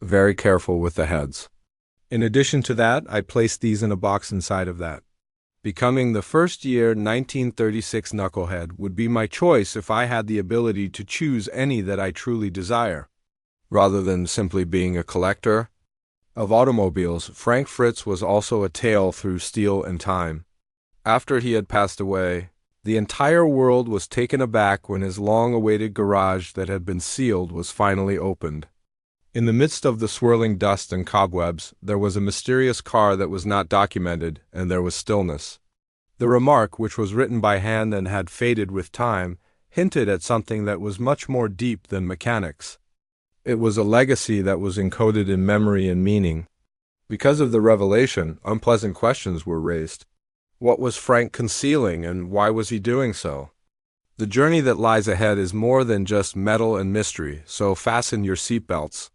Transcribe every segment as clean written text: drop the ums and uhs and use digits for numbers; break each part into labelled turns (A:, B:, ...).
A: very careful with the heads. In addition to that, I placed these in a box inside of that. Becoming the first year 1936 knucklehead would be my choice if I had the ability to choose any that I truly desire, rather than simply being a collector of automobiles. Frank Fritz was also a tale through steel and time. After he had passed away, the entire world was taken aback when his long-awaited garage that had been sealed was finally opened. In the midst of the swirling dust and cobwebs, there was a mysterious car that was not documented, and there was stillness. The remark, which was written by hand and had faded with time, hinted at something that was much more deep than mechanics. It was a legacy that was encoded in memory and meaning. Because of the revelation, unpleasant questions were raised. What was Frank concealing, and why was he doing so? The journey that lies ahead is more than just metal and mystery, so fasten your seatbelts.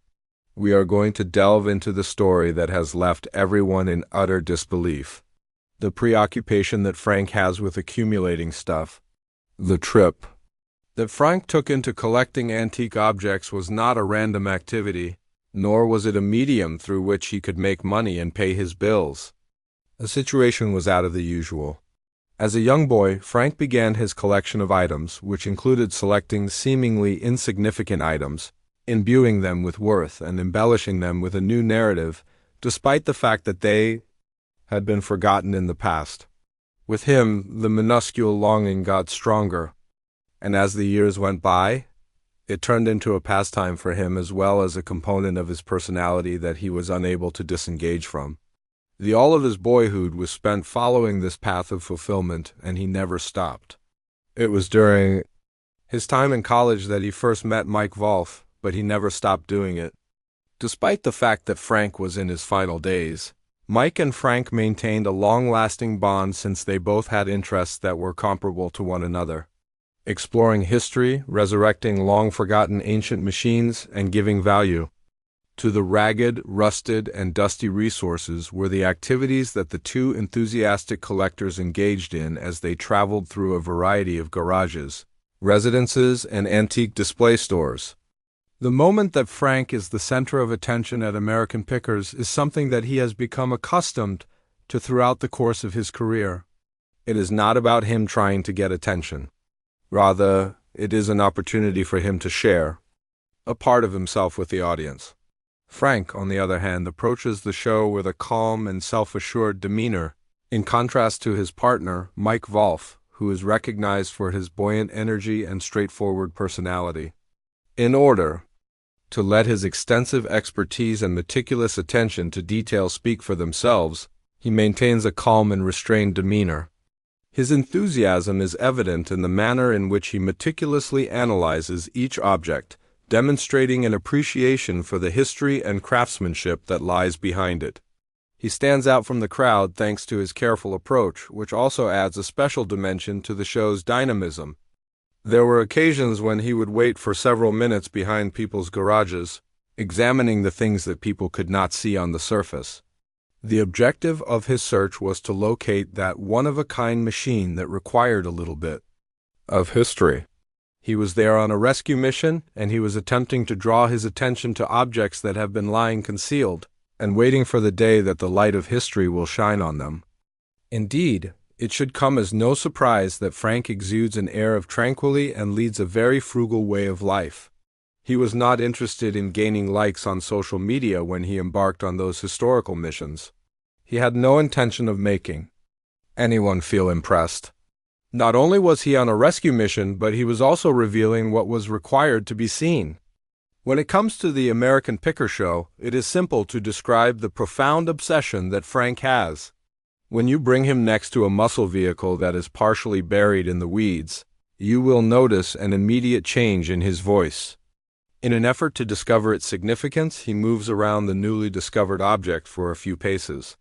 A: We are going to delve into the story that has left everyone in utter disbelief. The preoccupation that Frank has with accumulating stuff. The trip that Frank took into collecting antique objects was not a random activity, nor was it a medium through which he could make money and pay his bills. The situation was out of the usual. As a young boy, Frank began his collection of items, which included selecting seemingly insignificant items, imbuing them with worth, and embellishing them with a new narrative, despite the fact that they had been forgotten in the past. With him, the minuscule longing got stronger, and as the years went by, it turned into a pastime for him as well as a component of his personality that he was unable to disengage from. All of his boyhood was spent following this path of fulfillment, and he never stopped. It was during his time in college that he first met Mike Wolf, but he never stopped doing it. Despite the fact that Frank was in his final days, Mike and Frank maintained a long-lasting bond since they both had interests that were comparable to one another. Exploring history, resurrecting long-forgotten ancient machines, and giving value to the ragged, rusted, and dusty resources were the activities that the two enthusiastic collectors engaged in as they traveled through a variety of garages, residences, and antique display stores. The moment that Frank is the center of attention at American Pickers is something that he has become accustomed to throughout the course of his career. It is not about him trying to get attention. Rather, it is an opportunity for him to share a part of himself with the audience. Frank, on the other hand, approaches the show with a calm and self-assured demeanor, in contrast to his partner, Mike Wolf, who is recognized for his buoyant energy and straightforward personality. In order to let his extensive expertise and meticulous attention to detail speak for themselves, he maintains a calm and restrained demeanor. His enthusiasm is evident in the manner in which he meticulously analyzes each object, demonstrating an appreciation for the history and craftsmanship that lies behind it. He stands out from the crowd thanks to his careful approach, which also adds a special dimension to the show's dynamism. There were occasions when he would wait for several minutes behind people's garages, examining the things that people could not see on the surface. The objective of his search was to locate that one-of-a-kind machine that required a little bit of history. He was there on a rescue mission, and he was attempting to draw his attention to objects that have been lying concealed, and waiting for the day that the light of history will shine on them. Indeed, it should come as no surprise that Frank exudes an air of tranquility and leads a very frugal way of life. He was not interested in gaining likes on social media when he embarked on those historical missions. He had no intention of making anyone feel impressed. Not only was he on a rescue mission, but he was also revealing what was required to be seen. When it comes to the American Picker Show, it is simple to describe the profound obsession that Frank has. When you bring him next to a muscle vehicle that is partially buried in the weeds, you will notice an immediate change in his voice. In an effort to discover its significance, he moves around the newly discovered object for a few paces.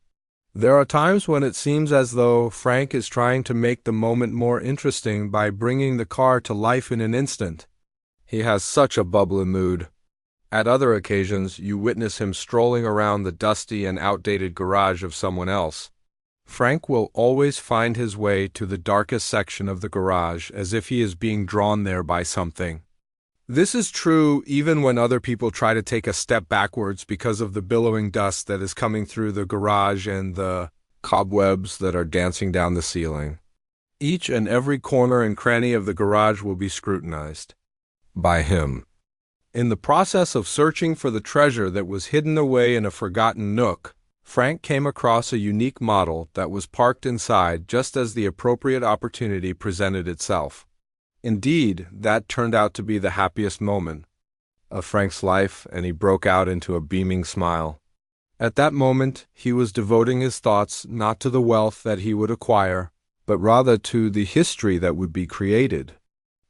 A: There are times when it seems as though Frank is trying to make the moment more interesting by bringing the car to life in an instant. He has such a bubbly mood. At other occasions, you witness him strolling around the dusty and outdated garage of someone else. Frank will always find his way to the darkest section of the garage as if he is being drawn there by something. This is true even when other people try to take a step backwards because of the billowing dust that is coming through the garage and the cobwebs that are dancing down the ceiling. Each and every corner and cranny of the garage will be scrutinized by him. In the process of searching for the treasure that was hidden away in a forgotten nook, Frank came across a unique model that was parked inside just as the appropriate opportunity presented itself. Indeed, that turned out to be the happiest moment of Frank's life, and he broke out into a beaming smile. At that moment, he was devoting his thoughts not to the wealth that he would acquire, but rather to the history that would be created.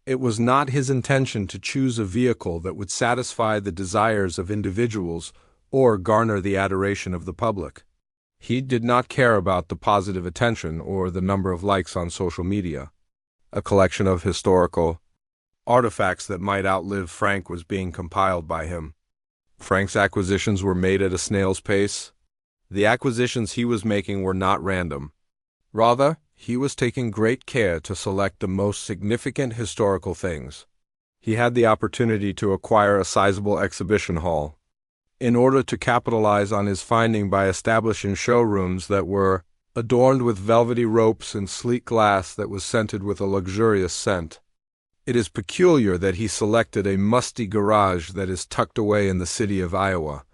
A: It was not his intention to choose a vehicle that would satisfy the desires of individuals or garner the adoration of the public. He did not care about the positive attention or the number of likes on social media. A collection of historical artifacts that might outlive Frank was being compiled by him. Frank's acquisitions were made at a snail's pace. The acquisitions he was making were not random. Rather, he was taking great care to select the most significant historical things. He had the opportunity to acquire a sizable exhibition hall in order to capitalize on his finding by establishing showrooms that were adorned with velvety ropes and sleek glass that was scented with a luxurious scent. It is peculiar that he selected a musty garage that is tucked away in the city of Iowa.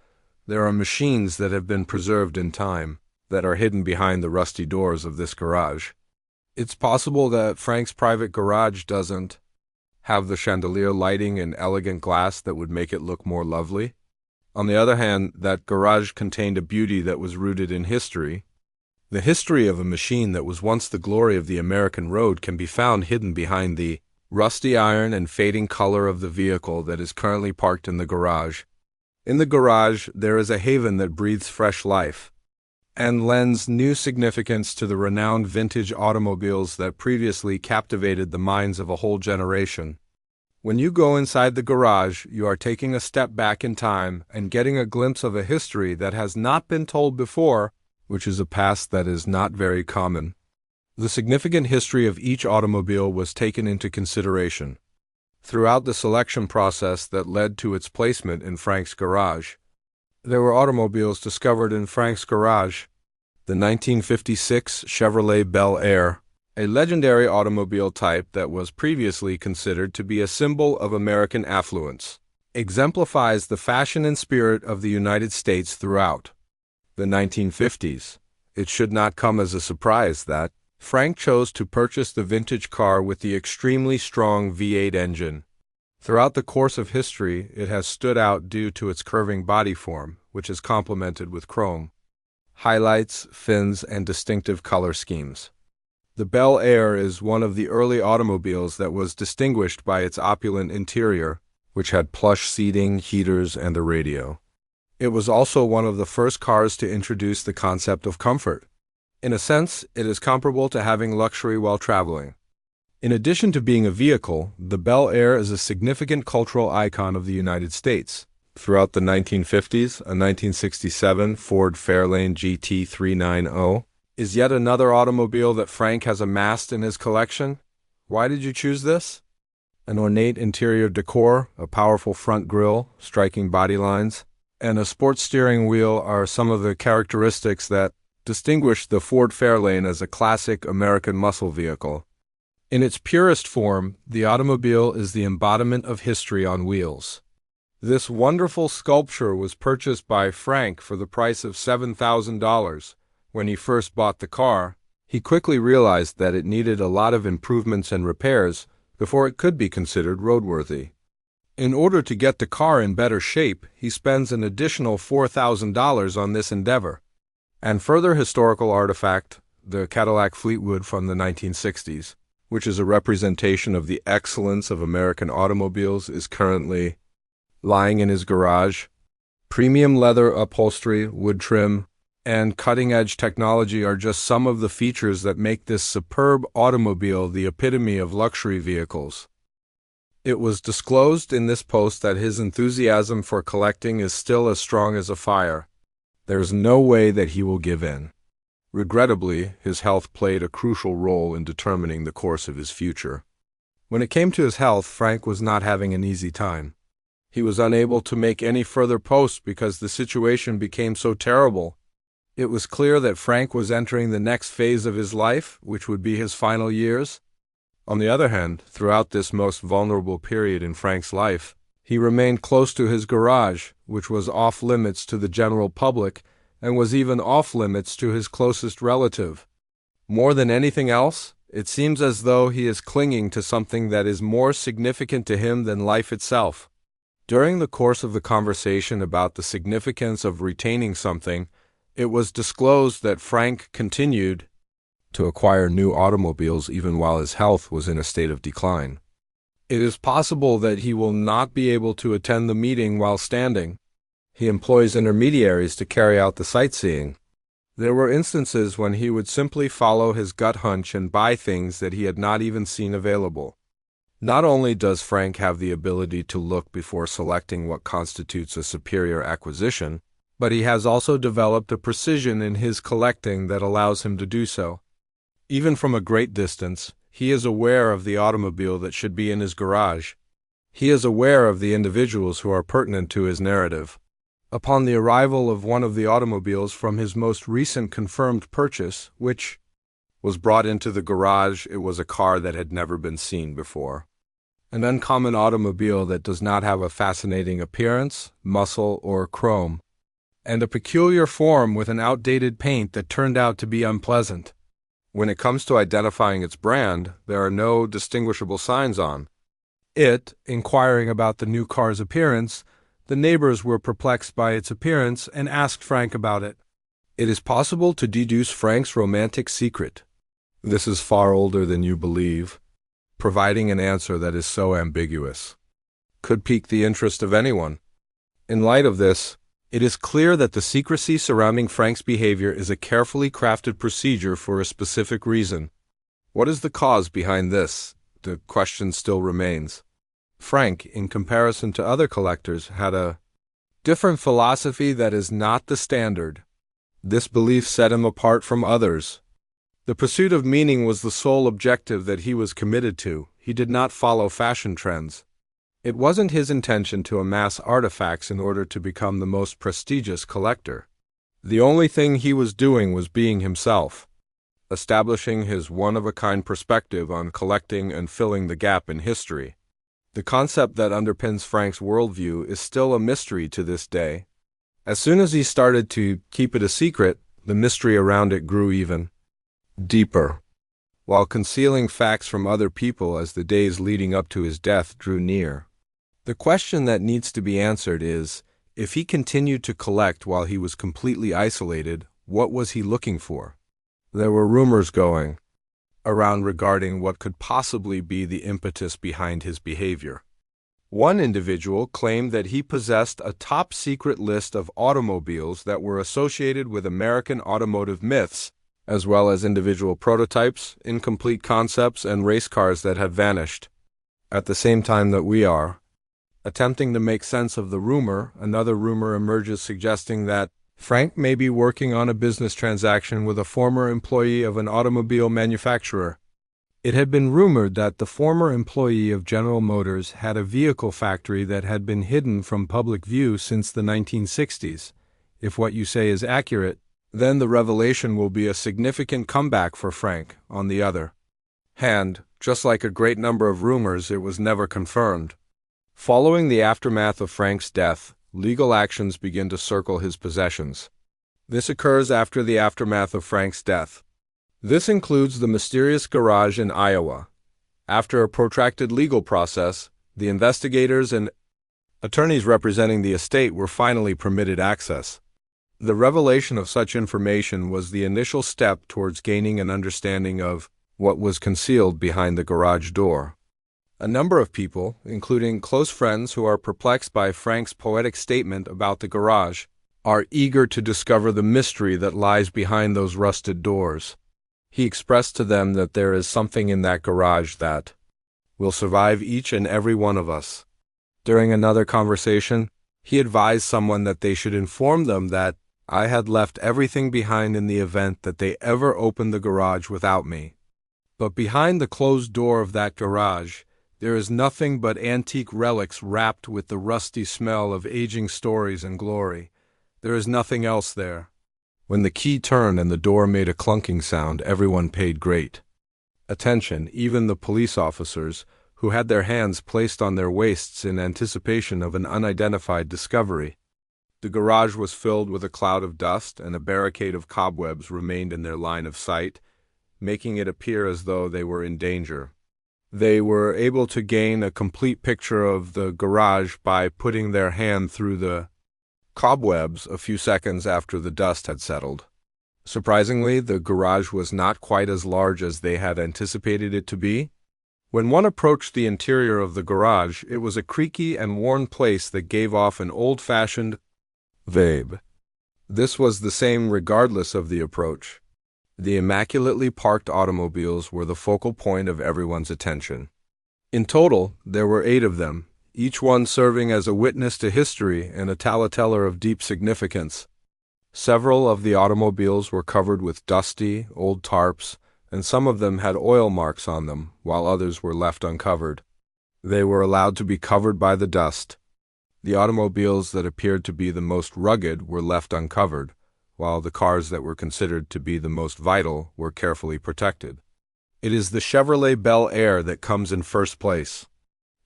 A: There are machines that have been preserved in time that are hidden behind the rusty doors of this garage. It's possible that Frank's private garage doesn't have the chandelier lighting and elegant glass that would make it look more lovely. On the other hand, that garage contained a beauty that was rooted in history. The history of a machine that was once the glory of the American road can be found hidden behind the rusty iron and fading color of the vehicle that is currently parked in the garage. In the garage, there is a haven that breathes fresh life and lends new significance to the renowned vintage automobiles that previously captivated the minds of a whole generation. When you go inside the garage, you are taking a step back in time and getting a glimpse of a history that has not been told before, which is a past that is not very common. The significant history of each automobile was taken into consideration throughout the selection process that led to its placement in Frank's garage. There were automobiles discovered in Frank's garage: the 1956 Chevrolet Bel Air, a legendary automobile type that was previously considered to be a symbol of American affluence, exemplifies the fashion and spirit of the United States throughout the 1950s. It should not come as a surprise that Frank chose to purchase the vintage car with the extremely strong V8 engine. Throughout the course of history, it has stood out due to its curving body form, which is complemented with chrome highlights, fins, and distinctive color schemes. The Bel Air is one of the early automobiles that was distinguished by its opulent interior, which had plush seating, heaters, and a radio. It was also one of the first cars to introduce the concept of comfort. In a sense, it is comparable to having luxury while traveling. In addition to being a vehicle, the Bel Air is a significant cultural icon of the United States. Throughout the 1950s, a 1967 Ford Fairlane GT390 is yet another automobile that Frank has amassed in his collection. Why did you choose this? An ornate interior decor, a powerful front grille, striking body lines, and a sports steering wheel are some of the characteristics that distinguish the Ford Fairlane as a classic American muscle vehicle. In its purest form, the automobile is the embodiment of history on wheels. This wonderful sculpture was purchased by Frank for the price of $7,000. When he first bought the car, he quickly realized that it needed a lot of improvements and repairs before it could be considered roadworthy. In order to get the car in better shape, he spends an additional $4,000 on this endeavor. And further historical artifact, the Cadillac Fleetwood from the 1960s, which is a representation of the excellence of American automobiles, is currently lying in his garage. Premium leather upholstery, wood trim, and cutting-edge technology are just some of the features that make this superb automobile the epitome of luxury vehicles. It was disclosed in this post that his enthusiasm for collecting is still as strong as a fire. There is no way that he will give in. Regrettably, his health played a crucial role in determining the course of his future. When it came to his health, Frank was not having an easy time. He was unable to make any further posts because the situation became so terrible. It was clear that Frank was entering the next phase of his life, which would be his final years. On the other hand, throughout this most vulnerable period in Frank's life, he remained close to his garage, which was off-limits to the general public and was even off-limits to his closest relative. More than anything else, it seems as though he is clinging to something that is more significant to him than life itself. During the course of the conversation about the significance of retaining something, it was disclosed that Frank continued to acquire new automobiles even while his health was in a state of decline. It is possible that he will not be able to attend the meeting while standing. He employs intermediaries to carry out the sightseeing. There were instances when he would simply follow his gut hunch and buy things that he had not even seen available. Not only does Frank have the ability to look before selecting what constitutes a superior acquisition, but he has also developed a precision in his collecting that allows him to do so. Even from a great distance, he is aware of the automobile that should be in his garage. He is aware of the individuals who are pertinent to his narrative. Upon the arrival of one of the automobiles from his most recent confirmed purchase, which was brought into the garage, it was a car that had never been seen before. An uncommon automobile that does not have a fascinating appearance, muscle, or chrome, and a peculiar form with an outdated paint that turned out to be unpleasant. When it comes to identifying its brand, there are no distinguishable signs on it. Inquiring about the new car's appearance, the neighbors were perplexed by its appearance and asked Frank about it. It is possible to deduce Frank's romantic secret. This is far older than you believe. Providing an answer that is so ambiguous could pique the interest of anyone. In light of this, it is clear that the secrecy surrounding Frank's behavior is a carefully crafted procedure for a specific reason. What is the cause behind this? The question still remains. Frank, in comparison to other collectors, had a different philosophy that is not the standard. This belief set him apart from others. The pursuit of meaning was the sole objective that he was committed to. He did not follow fashion trends. It wasn't his intention to amass artifacts in order to become the most prestigious collector. The only thing he was doing was being himself, establishing his one-of-a-kind perspective on collecting and filling the gap in history. The concept that underpins Frank's worldview is still a mystery to this day. As soon as he started to keep it a secret, the mystery around it grew even deeper, while concealing facts from other people as the days leading up to his death drew near. The question that needs to be answered is, if he continued to collect while he was completely isolated, what was he looking for? There were rumors going around regarding what could possibly be the impetus behind his behavior. One individual claimed that he possessed a top-secret list of automobiles that were associated with American automotive myths, as well as individual prototypes, incomplete concepts, and race cars that have vanished. At the same time that we are attempting to make sense of the rumor, another rumor emerges suggesting that Frank may be working on a business transaction with a former employee of an automobile manufacturer. It had been rumored that the former employee of General Motors had a vehicle factory that had been hidden from public view since the 1960s. If what you say is accurate, then the revelation will be a significant comeback for Frank. On the other hand, just like a great number of rumors, it was never confirmed. Following the aftermath of Frank's death, legal actions begin to circle his possessions. This occurs after the aftermath of Frank's death. This includes the mysterious garage in Iowa. After a protracted legal process, the investigators and attorneys representing the estate were finally permitted access. The revelation of such information was the initial step towards gaining an understanding of what was concealed behind the garage door. A number of people, including close friends who are perplexed by Frank's poetic statement about the garage, are eager to discover the mystery that lies behind those rusted doors. He expressed to them that there is something in that garage that will survive each and every one of us. During another conversation, he advised someone that they should inform them that I had left everything behind in the event that they ever opened the garage without me. But behind the closed door of that garage, There is nothing but antique relics wrapped with the rusty smell of aging stories and glory. There is nothing else there. When the key turned and the door made a clunking sound, everyone paid great attention, even the police officers, who had their hands placed on their waists in anticipation of an unidentified discovery. The garage was filled with a cloud of dust, and a barricade of cobwebs remained in their line of sight, making it appear as though they were in danger. They were able to gain a complete picture of the garage by putting their hand through the cobwebs a few seconds after the dust had settled. Surprisingly, the garage was not quite as large as they had anticipated it to be. When one approached the interior of the garage, it was a creaky and worn place that gave off an old-fashioned vibe. This was the same regardless of the approach. The immaculately parked automobiles were the focal point of everyone's attention. In total, there were 8 of them, each one serving as a witness to history and a tale-teller of deep significance. Several of the automobiles were covered with dusty, old tarps, and some of them had oil marks on them, while others were left uncovered. They were allowed to be covered by the dust. The automobiles that appeared to be the most rugged were left uncovered, while the cars that were considered to be the most vital were carefully protected. It is the Chevrolet Bel Air that comes in first place.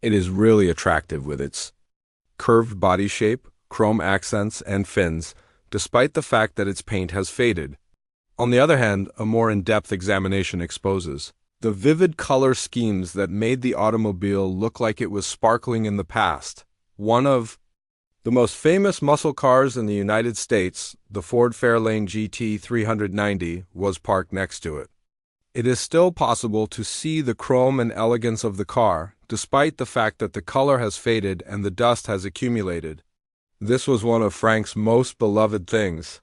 A: It is really attractive with its curved body shape, chrome accents, and fins, despite the fact that its paint has faded. On the other hand, a more in-depth examination exposes the vivid color schemes that made the automobile look like it was sparkling in the past. One of the most famous muscle cars in the United States, the Ford Fairlane GT 390, was parked next to it. It is still possible to see the chrome and elegance of the car, despite the fact that the color has faded and the dust has accumulated. This was one of Frank's most beloved things.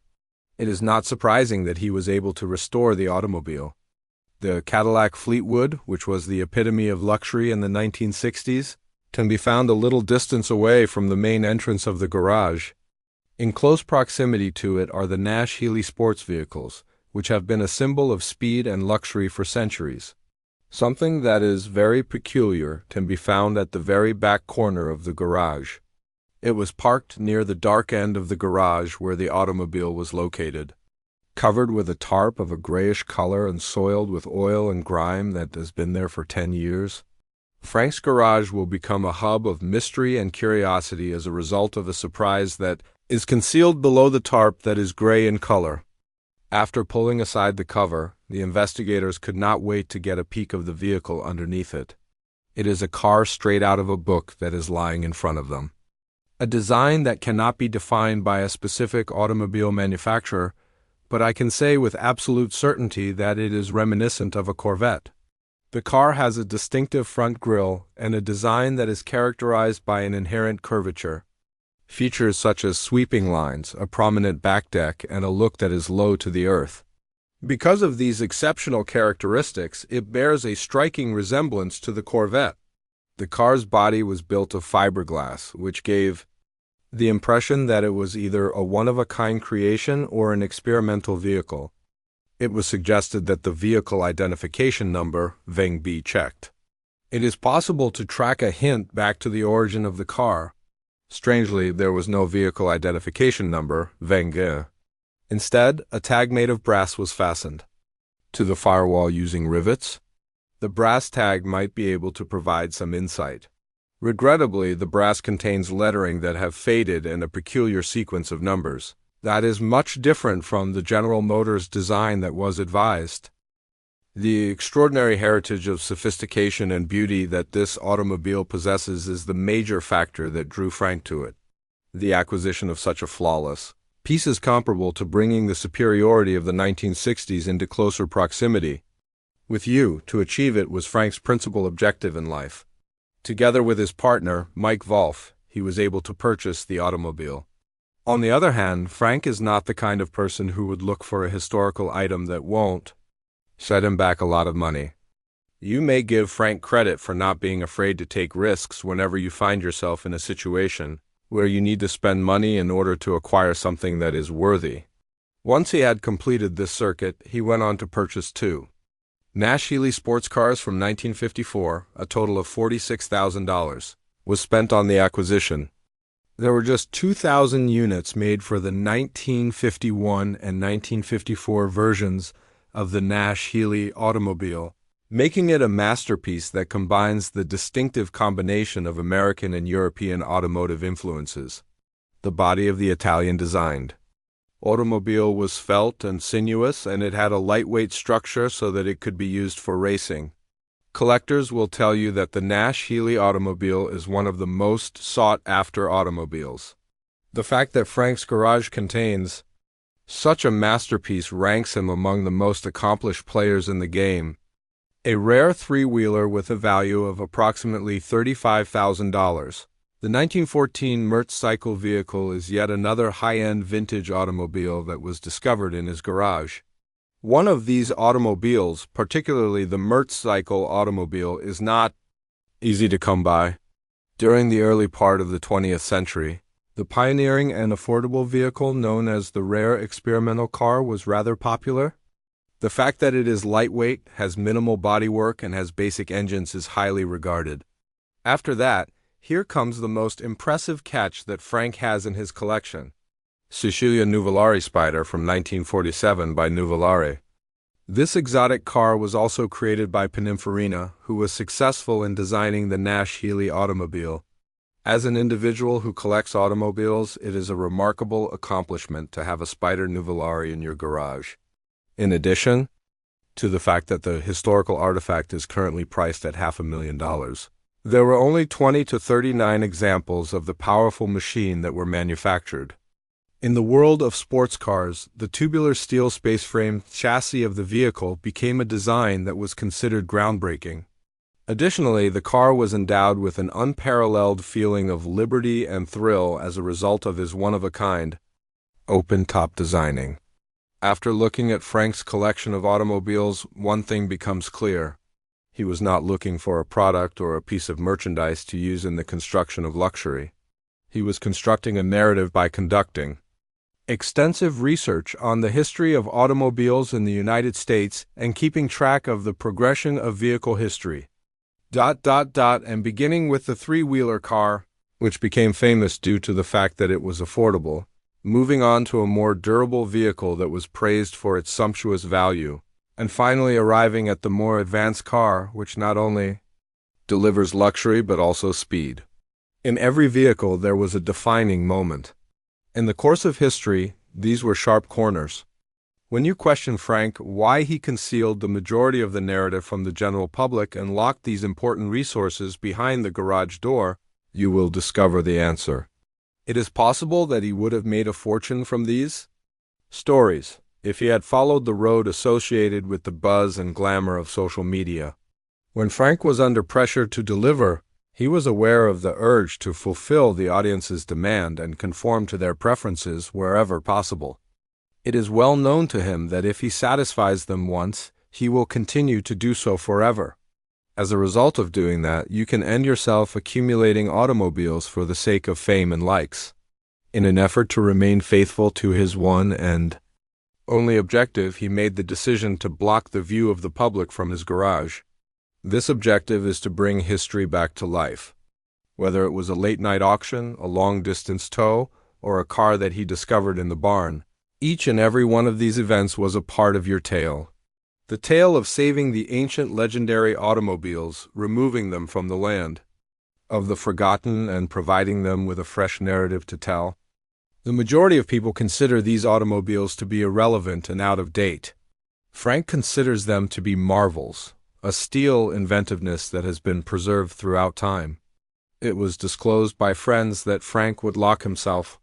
A: It is not surprising that he was able to restore the automobile. The Cadillac Fleetwood, which was the epitome of luxury in the 1960s, can be found a little distance away from the main entrance of the garage. In close proximity to it are the Nash Healey sports vehicles, which have been a symbol of speed and luxury for centuries. Something that is very peculiar can be found at the very back corner of the garage. It was parked near the dark end of the garage where the automobile was located. Covered with a tarp of a grayish color and soiled with oil and grime that has been there for 10 years, Frank's garage will become a hub of mystery and curiosity as a result of a surprise that is concealed below the tarp that is gray in color. After pulling aside the cover, the investigators could not wait to get a peek of the vehicle underneath it. It is a car straight out of a book that is lying in front of them. A design that cannot be defined by a specific automobile manufacturer, but I can say with absolute certainty that it is reminiscent of a Corvette. The car has a distinctive front grille and a design that is characterized by an inherent curvature. Features such as sweeping lines, a prominent back deck, and a look that is low to the earth. Because of these exceptional characteristics, it bears a striking resemblance to the Corvette. The car's body was built of fiberglass, which gave the impression that it was either a one-of-a-kind creation or an experimental vehicle. It was suggested that the vehicle identification number, VENG, be checked. It is possible to track a hint back to the origin of the car. Strangely, there was no vehicle identification number, VENG. Instead, a tag made of brass was fastened to the firewall using rivets. The brass tag might be able to provide some insight. Regrettably, the brass contains lettering that have faded and a peculiar sequence of numbers. That is much different from the General Motors design that was advised. The extraordinary heritage of sophistication and beauty that this automobile possesses is the major factor that drew Frank to it. The acquisition of such a flawless piece is comparable to bringing the superiority of the 1960s into closer proximity. With you, to achieve it was Frank's principal objective in life. Together with his partner, Mike Volf, he was able to purchase the automobile. On the other hand, Frank is not the kind of person who would look for a historical item that won't set him back a lot of money. You may give Frank credit for not being afraid to take risks whenever you find yourself in a situation where you need to spend money in order to acquire something that is worthy. Once he had completed this circuit, he went on to purchase 2 Nash Healey sports cars from 1954, a total of $46,000, was spent on the acquisition. There were just 2,000 units made for the 1951 and 1954 versions of the Nash Healey automobile, making it a masterpiece that combines the distinctive combination of American and European automotive influences. The body of the Italian designed automobile was felt and sinuous, and it had a lightweight structure so that it could be used for racing. Collectors will tell you that the Nash Healey automobile is one of the most sought-after automobiles. The fact that Frank's garage contains such a masterpiece ranks him among the most accomplished players in the game. A rare three-wheeler with a value of approximately $35,000. The 1914 Mertz cycle vehicle is yet another high-end vintage automobile that was discovered in his garage. One of these automobiles, particularly the Mertz cycle automobile, is not easy to come by. During the early part of the 20th century, the pioneering and affordable vehicle known as the rare experimental car was rather popular. The fact that it is lightweight, has minimal bodywork, and has basic engines is highly regarded. After that, here comes the most impressive catch that Frank has in his collection. Sicilia Nuvolari Spider from 1947 by Nuvolari. This exotic car was also created by Pininfarina, who was successful in designing the Nash Healey automobile. As an individual who collects automobiles, it is a remarkable accomplishment to have a Spider Nuvolari in your garage. In addition to the fact that the historical artifact is currently priced at $500,000, there were only 20 to 39 examples of the powerful machine that were manufactured. In the world of sports cars, the tubular steel space-frame chassis of the vehicle became a design that was considered groundbreaking. Additionally, the car was endowed with an unparalleled feeling of liberty and thrill as a result of his one-of-a-kind, open-top designing. After looking at Frank's collection of automobiles, one thing becomes clear. He was not looking for a product or a piece of merchandise to use in the construction of luxury. He was constructing a narrative by conducting extensive research on the history of automobiles in the United States and keeping track of the progression of vehicle history. And beginning with the three-wheeler car, which became famous due to the fact that it was affordable, moving on to a more durable vehicle that was praised for its sumptuous value, and finally arriving at the more advanced car, which not only delivers luxury but also speed. In every vehicle there was a defining moment. In the course of history, these were sharp corners. When you question Frank why he concealed the majority of the narrative from the general public and locked these important resources behind the garage door, you will discover the answer. It is possible that he would have made a fortune from these stories if he had followed the road associated with the buzz and glamour of social media. When Frank was under pressure to deliver, he was aware of the urge to fulfill the audience's demand and conform to their preferences wherever possible. It is well known to him that if he satisfies them once, he will continue to do so forever. As a result of doing that, you can end yourself accumulating automobiles for the sake of fame and likes. In an effort to remain faithful to his one and only objective, he made the decision to block the view of the public from his garage. This objective is to bring history back to life. Whether it was a late-night auction, a long-distance tow, or a car that he discovered in the barn, each and every one of these events was a part of your tale. The tale of saving the ancient legendary automobiles, removing them from the land of the forgotten and providing them with a fresh narrative to tell. The majority of people consider these automobiles to be irrelevant and out of date. Frank considers them to be marvels, a steel inventiveness that has been preserved throughout time. It was disclosed by friends that Frank would lock himself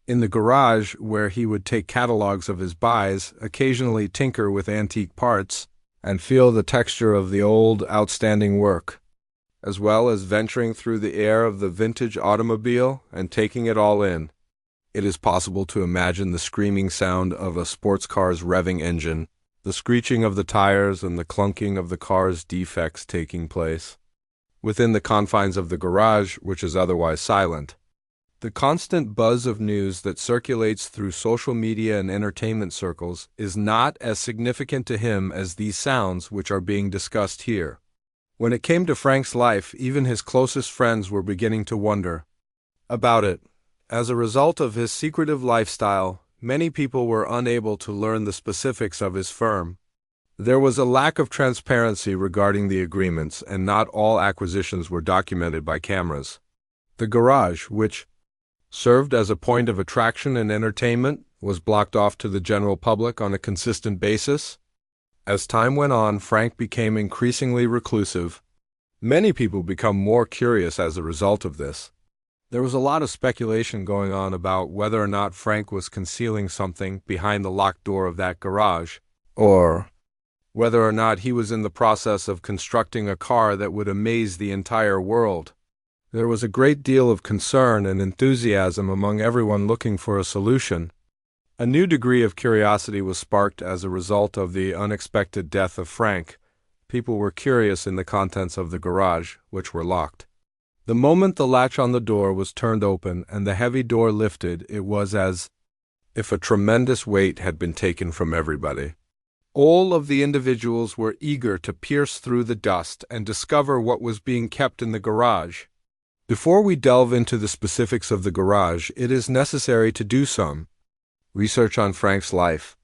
A: in the garage where he would take catalogs of his buys, occasionally tinker with antique parts, and feel the texture of the old, outstanding work, as well as venturing through the air of the vintage automobile and taking it all in. It is possible to imagine the screaming sound of a sports car's revving engine, the screeching of the tires and the clunking of the car's defects taking place within the confines of the garage, which is otherwise silent. The constant buzz of news that circulates through social media and entertainment circles is not as significant to him as these sounds which are being discussed here. When it came to Frank's life, even his closest friends were beginning to wonder about it. As a result of his secretive lifestyle, many people were unable to learn the specifics of his firm. There was a lack of transparency regarding the agreements, and not all acquisitions were documented by cameras. The garage, which served as a point of attraction and entertainment, was blocked off to the general public on a consistent basis. As time went on, Frank became increasingly reclusive. Many people become more curious as a result of this. There was a lot of speculation going on about whether or not Frank was concealing something behind the locked door of that garage, or whether or not he was in the process of constructing a car that would amaze the entire world. There was a great deal of concern and enthusiasm among everyone looking for a solution. A new degree of curiosity was sparked as a result of the unexpected death of Frank. People were curious in the contents of the garage, which were locked. The moment the latch on the door was turned open and the heavy door lifted, it was as if a tremendous weight had been taken from everybody. All of the individuals were eager to pierce through the dust and discover what was being kept in the garage. Before we delve into the specifics of the garage, it is necessary to do some research on Frank's life.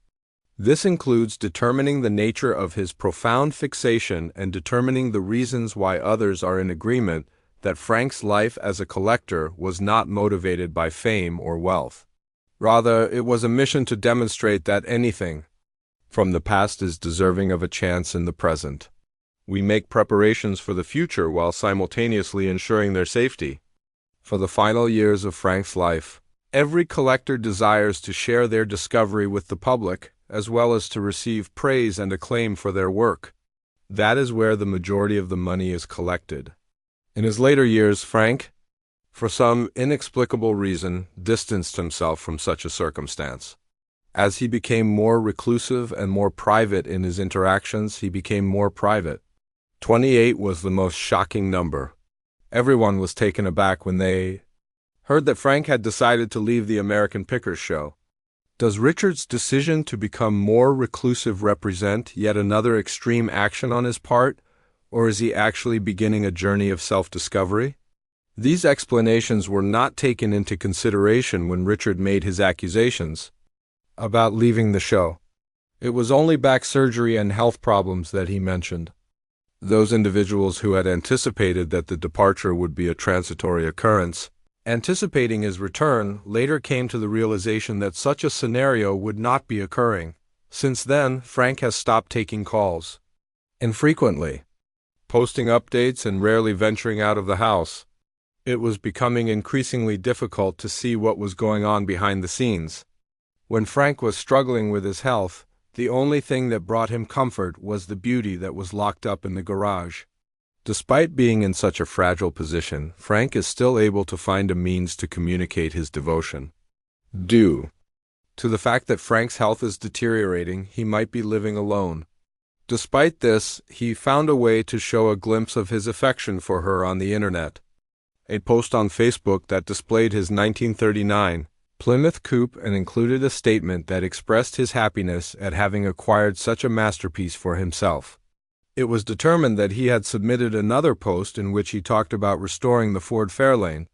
A: This includes determining the nature of his profound fixation and determining the reasons why others are in agreement that Frank's life as a collector was not motivated by fame or wealth. Rather, it was a mission to demonstrate that anything from the past is deserving of a chance in the present. We make preparations for the future while simultaneously ensuring their safety. For the final years of Frank's life, every collector desires to share their discovery with the public, as well as to receive praise and acclaim for their work. That is where the majority of the money is collected. In his later years, Frank, for some inexplicable reason, distanced himself from such a circumstance. As he became more reclusive and more private in his interactions, he became more private. 28 was the most shocking number. Everyone was taken aback when they heard that Frank had decided to leave the American Pickers show. Does Richard's decision to become more reclusive represent yet another extreme action on his part, or is he actually beginning a journey of self-discovery? These explanations were not taken into consideration when Richard made his accusations about leaving the show. It was only back surgery and health problems that he mentioned. Those individuals who had anticipated that the departure would be a transitory occurrence, anticipating his return, later came to the realization that such a scenario would not be occurring. Since then, Frank has stopped taking calls infrequently, posting updates and rarely venturing out of the house. It was becoming increasingly difficult to see what was going on behind the scenes. When Frank was struggling with his health, the only thing that brought him comfort was the beauty that was locked up in the garage. Despite being in such a fragile position, Frank is still able to find a means to communicate his devotion. Due to the fact that Frank's health is deteriorating, he might be living alone. Despite this, he found a way to show a glimpse of his affection for her on the internet. A post on Facebook that displayed his 1939 Plymouth coupe and included a statement that expressed his happiness at having acquired such a masterpiece for himself. It was determined that he had submitted another post in which he talked about restoring the Ford Fairlane,